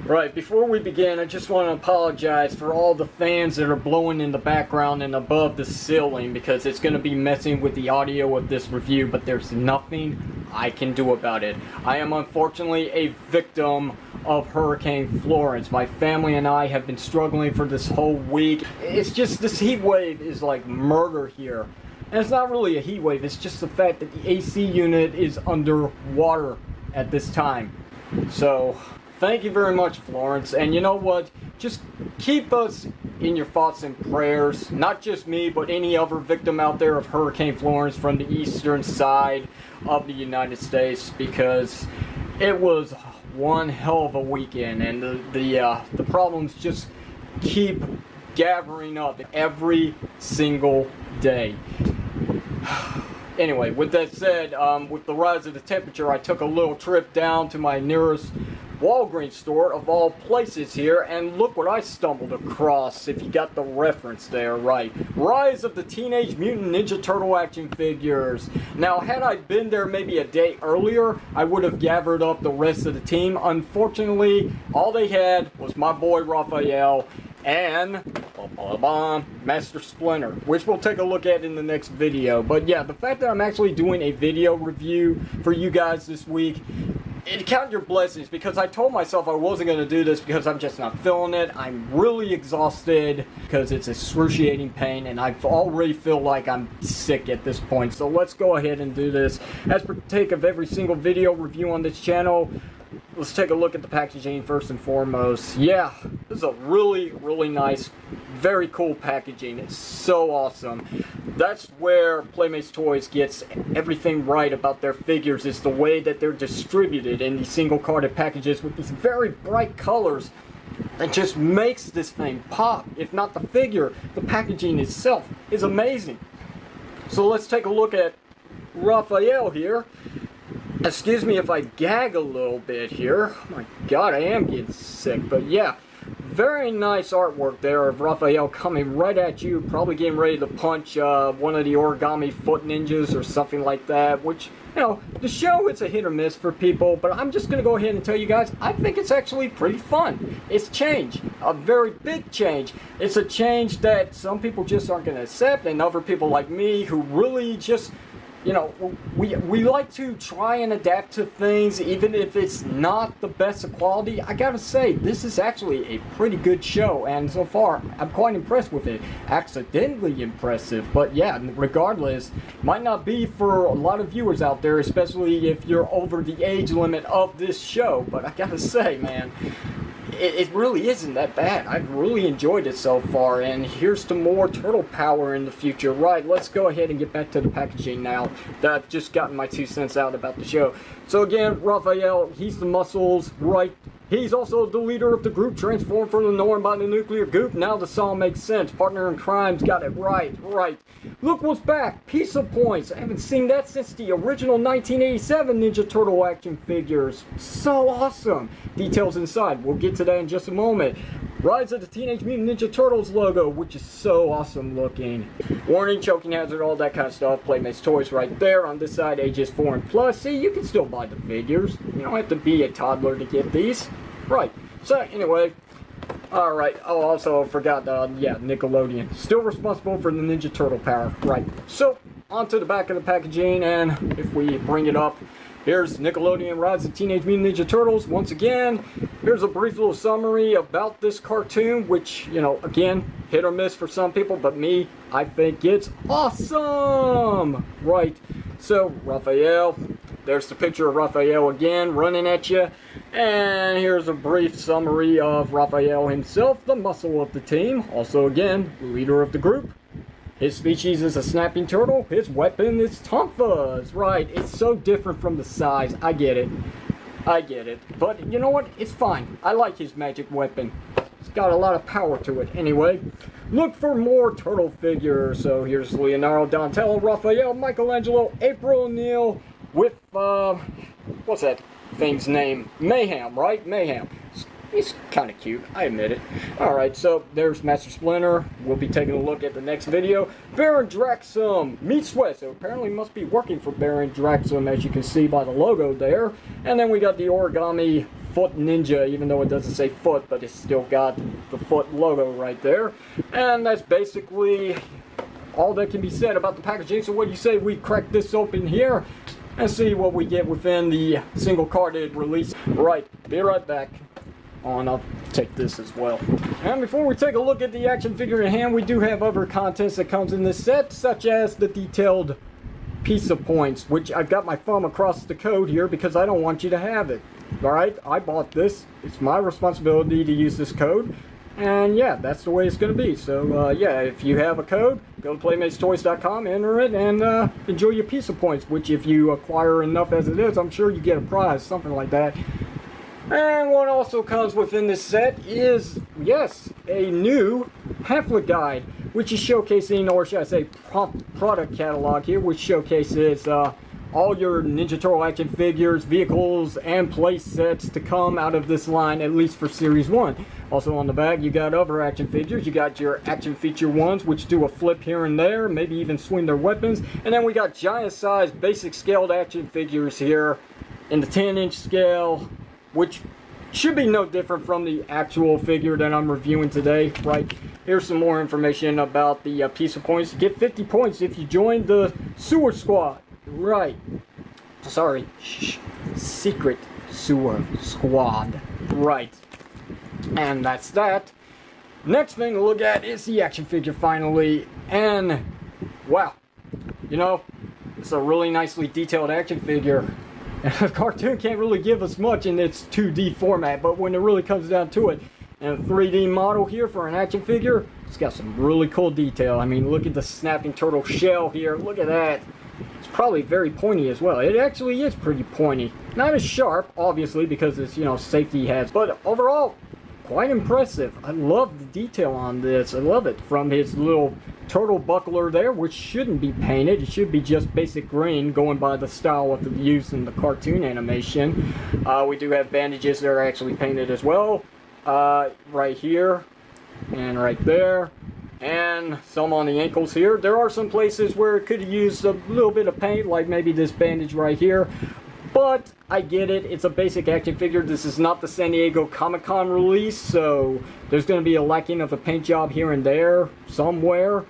Right, before we begin, I just want to apologize for all the fans that are blowing in the background and above the ceiling because it's going to be messing with the audio of this review, but there's nothing I can do about it. I am unfortunately a victim of Hurricane Florence. My family and I have been struggling for this whole week. It's just this heat wave is like murder here. And it's not really a heat wave, it's just the fact that the AC unit is underwater at this time. So, thank you very much, Florence. And you know what? Just keep us in your thoughts and prayers. Not just me, but any other victim out there of Hurricane Florence from the eastern side of the United States, because it was one hell of a weekend, and the problems just keep gathering up every single day. Anyway, with that said, with the rise of the temperature, I took a little trip down to my nearest Walgreens store of all places here, and look what I stumbled across, if you got the reference there right. Rise of the Teenage Mutant Ninja Turtle action figures. Now, had I been there maybe a day earlier, I would have gathered up the rest of the team. Unfortunately, all they had was my boy Raphael and Master Splinter, which we'll take a look at in the next video. But yeah, the fact that I'm actually doing a video review for you guys this week, count your blessings, because I told myself I wasn't going to do this because I'm just not feeling it. I'm really exhausted because it's excruciating pain, and I already feel like I'm sick at this point. So let's go ahead and do this. As per take of every single video review on this channel, let's take a look at the packaging first and foremost. Yeah, this is a really, really nice, very cool packaging. It's so awesome. That's where Playmates Toys gets everything right about their figures, is the way that they're distributed in these single-carded packages with these very bright colors that just makes this thing pop. If not the figure, the packaging itself is amazing. So let's take a look at Raphael here. Excuse me if I gag a little bit here. Oh my god, I am getting sick. But yeah, very nice artwork there of Raphael coming right at you, probably getting ready to punch one of the origami foot ninjas or something like that, which, you know, the show is a hit or miss for people, but I'm just going to go ahead and tell you guys, I think it's actually pretty fun. It's change, a very big change. It's a change that some people just aren't going to accept, and other people like me who really just, you know, we like to try and adapt to things even if it's not the best of quality. I gotta say, this is actually a pretty good show, and so far I'm quite impressed with it. Accidentally impressive, but yeah, regardless, might not be for a lot of viewers out there, especially if you're over the age limit of this show. But I gotta say, man, it really isn't that bad. I've really enjoyed it so far, and here's to more turtle power in the future. Right, let's go ahead and get back to the packaging now that I've just gotten my 2 cents out about the show. So again, Raphael, he's the muscles, right? He's also the leader of the group, transformed from the norm by the nuclear goop. Now the song makes sense. Partner in crime's got it right. Look what's back. Pizza points. I haven't seen that since the original 1987 Ninja Turtle action figures. So awesome. Details inside. We'll get to that in just a moment. Rise of the Teenage Mutant Ninja Turtles logo, which is so awesome looking. Warning, choking hazard, all that kind of stuff. Playmates Toys right there. On this side, ages 4 and plus. See, you can still buy the figures. You don't have to be a toddler to get these. Right. So, anyway. Alright. Oh, also, I forgot, yeah, Nickelodeon. Still responsible for the Ninja Turtle power. Right. So, onto the back of the packaging, and if we bring it up, here's Nickelodeon Rise of Teenage Mutant Ninja Turtles. Once again, here's a brief little summary about this cartoon, which, you know, again, hit or miss for some people, but me, I think it's awesome! Right. So, Raphael, there's the picture of Raphael again, running at you. And here's a brief summary of Raphael himself, the muscle of the team. Also, again, leader of the group. His species is a snapping turtle. His weapon is tonfas. Right, it's so different from the size. I get it. But you know what? It's fine. I like his magic weapon. It's got a lot of power to it. Anyway, look for more turtle figures. So here's Leonardo, Donatello, Raphael, Michelangelo, April O'Neil with, what's that thing's name? Mayhem, right? Mayhem. He's kind of cute, I admit it. Alright, so there's Master Splinter. We'll be taking a look at the next video. Baron Draxum meets Sweat. So apparently must be working for Baron Draxum, as you can see by the logo there. And then we got the Origami Foot Ninja, even though it doesn't say foot, but it's still got the foot logo right there. And that's basically all that can be said about the packaging. So what do you say we crack this open here and see what we get within the single carded release? Right, be right back. Oh, and I'll take this as well. And before we take a look at the action figure in hand, we do have other contents that comes in this set, such as the detailed piece of points, which I've got my thumb across the code here because I don't want you to have it. Alright, I bought this. It's my responsibility to use this code. And yeah, that's the way it's going to be. So yeah, if you have a code, go to playmatestoys.com, enter it, and enjoy your piece of points, which if you acquire enough as it is, I'm sure you get a prize, something like that. And what also comes within this set is, yes, a new pamphlet guide, which is showcasing, or should I say, product catalog here, which showcases all your Ninja Turtle action figures, vehicles, and play sets to come out of this line, at least for Series 1. Also on the back, you got other action figures. You got your action feature ones, which do a flip here and there, maybe even swing their weapons. And then we got giant-sized, basic scaled action figures here in the 10-inch scale, which should be no different from the actual figure that I'm reviewing today, right? Here's some more information about the piece of points. You get 50 points if you join the Sewer Squad, right? Sorry, Secret Sewer Squad, right? And that's that. Next thing to look at is the action figure finally, and wow, you know, it's a really nicely detailed action figure. The cartoon can't really give us much in its 2D format, but when it really comes down to it, and a 3D model here for an action figure, it's got some really cool detail. I mean, look at the snapping turtle shell here. Look at that. It's probably very pointy as well. It actually is pretty pointy. Not as sharp, obviously, because it's, you know, safety has, but overall, quite impressive. I love the detail on this. I love it. From his little turtle buckler there, which shouldn't be painted. It should be just basic green, going by the style of the use in the cartoon animation. We do have bandages that are actually painted as well. Right here and right there. And some on the ankles here. There are some places where it could use a little bit of paint, like maybe this bandage right here. But I get it, it's a basic action figure. This is not the San Diego Comic-Con release, so there's going to be a lacking of a paint job here and there, somewhere.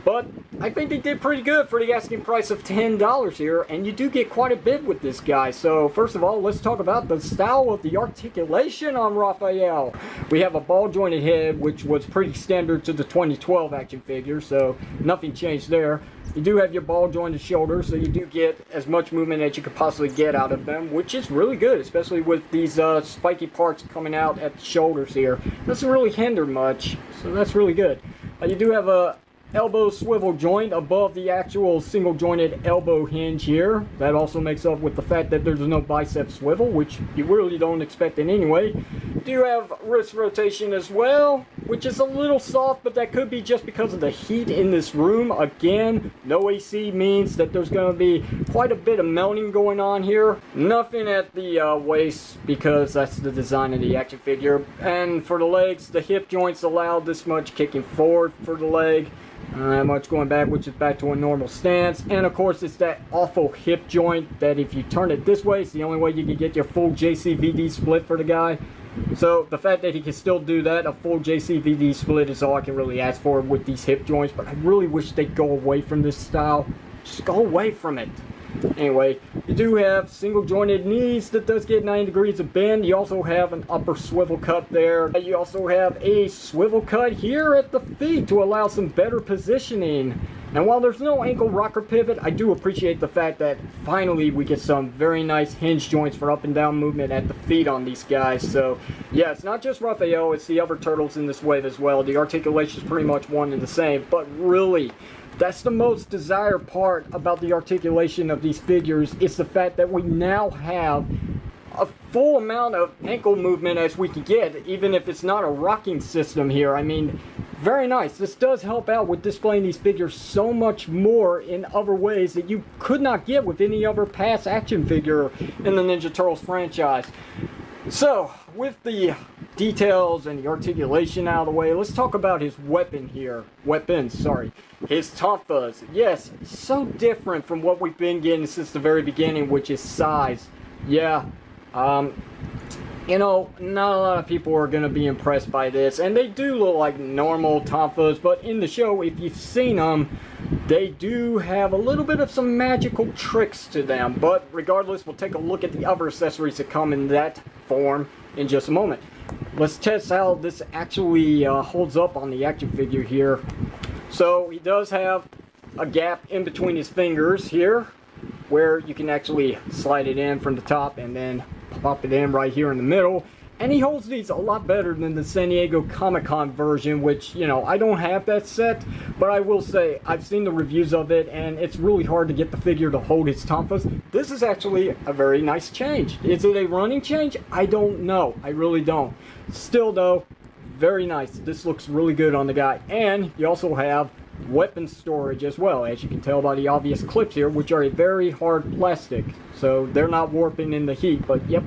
But I think they did pretty good for the asking price of $10 here, and you do get quite a bit with this guy. So first of all, let's talk about the style of the articulation on Raphael. We have a ball jointed head, which was pretty standard to the 2012 action figure, so nothing changed there. You do have your ball jointed shoulders, so you do get as much movement as you could possibly get out of them, which is really good, especially with these spiky parts coming out at the shoulders here. Doesn't really hinder much, so that's really good. You do have a elbow swivel joint above the actual single jointed elbow hinge here. That also makes up with the fact that there's no bicep swivel, which you really don't expect it anyway. You do have wrist rotation as well, which is a little soft, but that could be just because of the heat in this room. Again, no AC means that there's going to be quite a bit of melting going on here. Nothing at the waist, because that's the design of the action figure. And for the legs, the hip joints allow this much kicking forward for the leg. That much going back, which is back to a normal stance. And of course, it's that awful hip joint that if you turn it this way, it's the only way you can get your full JCVD split for the guy. So the fact that he can still do that, a full JCVD split, is all I can really ask for with these hip joints. But I really wish they'd go away from this style. Just go away from it. Anyway, you do have single jointed knees that does get 90 degrees of bend. You also have an upper swivel cut there. You also have a swivel cut here at the feet to allow some better positioning. And while there's no ankle rocker pivot, I do appreciate the fact that finally we get some very nice hinge joints for up and down movement at the feet on these guys. So yeah, it's not just Raphael, it's the other turtles in this wave as well. The articulation is pretty much one and the same, but really, that's the most desired part about the articulation of these figures. It's the fact that we now have a full amount of ankle movement as we can get, even if it's not a rocking system here. I mean, very nice. This does help out with displaying these figures so much more in other ways that you could not get with any other past action figure in the Ninja Turtles franchise. So, with the details and the articulation out of the way, let's talk about his weapon here. Weapons, sorry. His tonfas. Yes, so different from what we've been getting since the very beginning, which is size. Yeah, you know, not a lot of people are going to be impressed by this, and they do look like normal tonfas, but in the show, if you've seen them, they do have a little bit of some magical tricks to them. But regardless, we'll take a look at the other accessories that come in that form in just a moment. Let's test how this actually holds up on the action figure here. So he does have a gap in between his fingers here, where you can actually slide it in from the top and then pop it in right here in the middle. And he holds these a lot better than the San Diego Comic-Con version, which, you know, I don't have that set, but I will say I've seen the reviews of it, and it's really hard to get the figure to hold his tonfas. This is actually a very nice change. Is it a running change? I don't know. I really don't. Still, though, very nice. This looks really good on the guy. And you also have weapon storage as well, as you can tell by the obvious clips here, which are a very hard plastic, so they're not warping in the heat. But yep,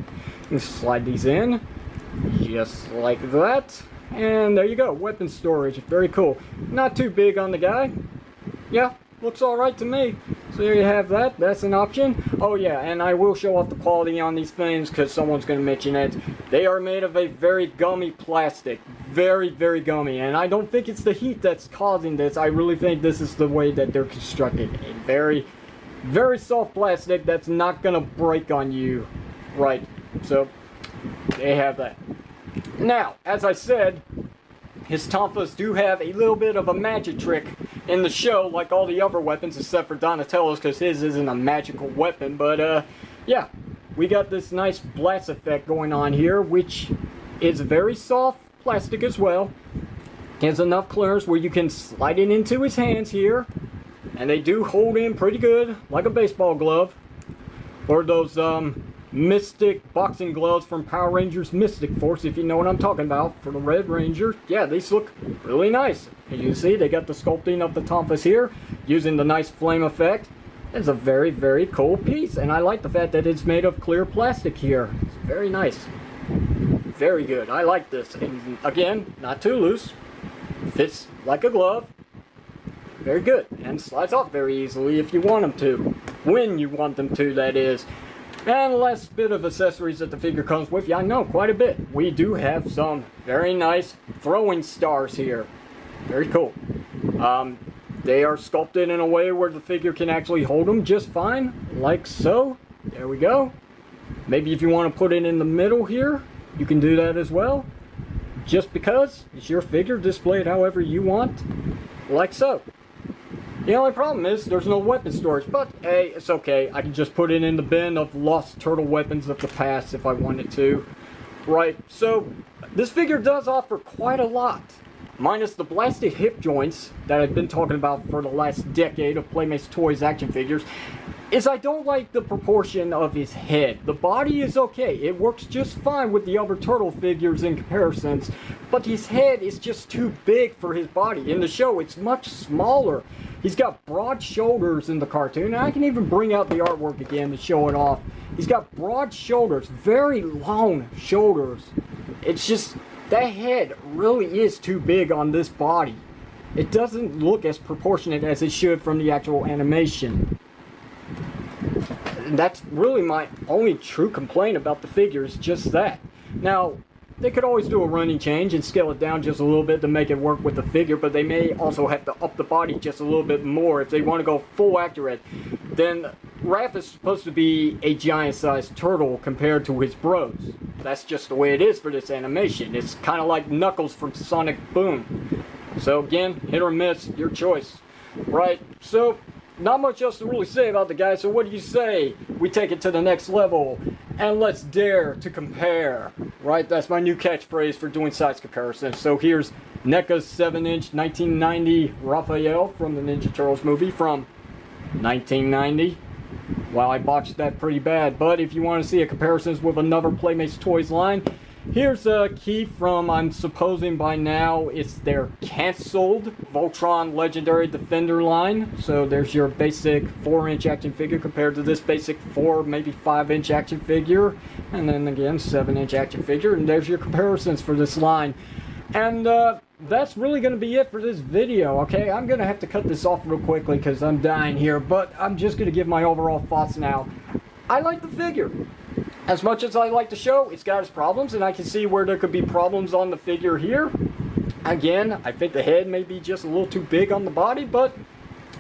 you slide these in just like that, and there you go, weapon storage. Very cool. Not too big on the guy. Yeah, looks all right to me. So there you have that. That's an option. Oh yeah, and I will show off the quality on these things because someone's going to mention it. They are made of a very gummy plastic. Very, very gummy. And I don't think it's the heat that's causing this. I really think this is the way that they're constructed. A very, very soft plastic that's not going to break on you. Right. So, they have that. Now, as I said, his tonfas do have a little bit of a magic trick in the show, like all the other weapons, except for Donatello's, because his isn't a magical weapon. But, yeah, we got this nice blast effect going on here, which is very soft plastic as well. Has enough clearance where you can slide it into his hands here, and they do hold in pretty good, like a baseball glove, or those, Mystic boxing gloves from Power Rangers Mystic Force, if you know what I'm talking about, for the Red Ranger. Yeah, these look really nice. As you can see, they got the sculpting of the tonfas here, using the nice flame effect. It's a very, very cool piece, and I like the fact that it's made of clear plastic here. It's very nice. Very good. I like this. And again, not too loose. Fits like a glove. Very good. And slides off very easily if you want them to. When you want them to, that is. And the last bit of accessories that the figure comes with, yeah, I know, quite a bit. We do have some very nice throwing stars here. Very cool. They are sculpted in a way where the figure can actually hold them just fine, like so. There we go. Maybe if you want to put it in the middle here, you can do that as well. Just because it's your figure, display it however you want, like so. The only problem is there's no weapon storage, but hey, it's okay. I can just put it in the bin of lost turtle weapons of the past if I wanted to. Right, so this figure does offer quite a lot. Minus the blasted hip joints that I've been talking about for the last decade of Playmates Toys action figures, is I don't like the proportion of his head. The body is okay. It works just fine with the other turtle figures in comparisons, but his head is just too big for his body. In the show, it's much smaller. He's got broad shoulders in the cartoon, and I can even bring out the artwork again to show it off. He's got broad shoulders, very long shoulders. It's just, that head really is too big on this body. It doesn't look as proportionate as it should from the actual animation. And that's really my only true complaint about the figure, is just that. Now, they could always do a running change and scale it down just a little bit to make it work with the figure, but they may also have to up the body just a little bit more if they want to go full accurate. Then Raph is supposed to be a giant-sized turtle compared to his bros. That's just the way it is for this animation. It's kind of like Knuckles from Sonic Boom. So again, hit or miss, your choice. Right, so not much else to really say about the guy, so what do you say we take it to the next level and let's dare to compare? Right, that's my new catchphrase for doing size comparisons. So here's NECA's 7-inch 1990 Raphael from the Ninja Turtles movie from 1990. Well, I botched that pretty bad, but if you want to see a comparisons with another Playmates Toys line, Here's a key from, I'm supposing by now, it's their canceled Voltron Legendary Defender line. So there's your basic 4-inch action figure compared to this basic 4, maybe 5-inch action figure. And then again, 7-inch action figure. And there's your comparisons for this line. And that's really going to be it for this video, okay? I'm going to have to cut this off real quickly because I'm dying here. But I'm just going to give my overall thoughts now. I like the figure. As much as I like the show, it's got its problems, and I can see where there could be problems on the figure here. Again, I think the head may be just a little too big on the body, but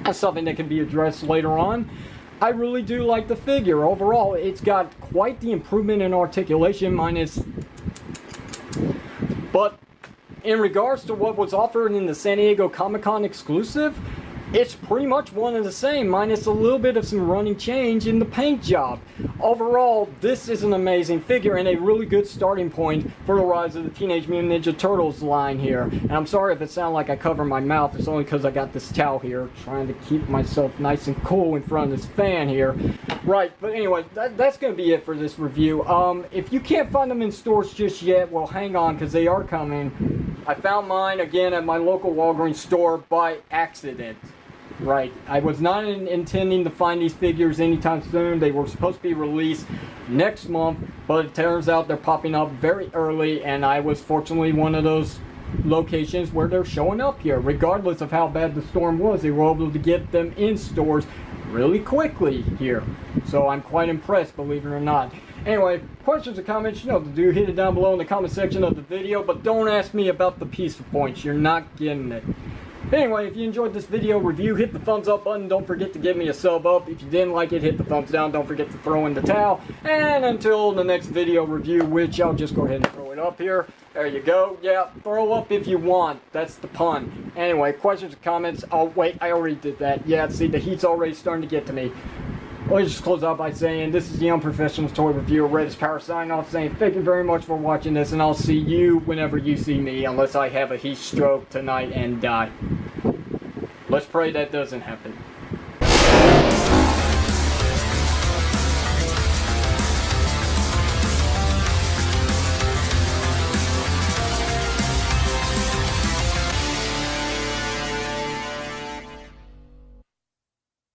that's something that can be addressed later on. I really do like the figure. Overall, it's got quite the improvement in articulation, but in regards to what was offered in the San Diego Comic-Con exclusive, it's pretty much one and the same, minus a little bit of some running change in the paint job. Overall, this is an amazing figure and a really good starting point for the Rise of the Teenage Mutant Ninja Turtles line here. And I'm sorry if it sounds like I cover my mouth, it's only because I got this towel here, trying to keep myself nice and cool in front of this fan here. Right, but anyway, that's going to be it for this review. If you can't find them in stores just yet, well, hang on, because they are coming. I found mine, again, at my local Walgreens store by accident. Right, I was not intending to find these figures anytime soon. They were supposed to be released next month, but it turns out they're popping up very early, and I was fortunately one of those locations where they're showing up here. Regardless of how bad the storm was, they were able to get them in stores really quickly here. So I'm quite impressed, believe it or not. Anyway, questions or comments, you know what to do. Hit it down below in the comment section of the video, but don't ask me about the pizza points. You're not getting it. Anyway, if you enjoyed this video review, hit the thumbs up button. Don't forget to give me a sub up. If you didn't like it, hit the thumbs down. Don't forget to throw in the towel. And until the next video review, which I'll just go ahead and throw it up here. There you go. Yeah, throw up if you want. That's the pun. Anyway, questions or comments. Oh, wait, I already did that. Yeah, see, the heat's already starting to get to me. Let me just close out by saying this is the Unprofessional Toy Reviewer, Red Power sign off, saying thank you very much for watching this, and I'll see you whenever you see me, unless I have a heat stroke tonight and die. Let's pray that doesn't happen.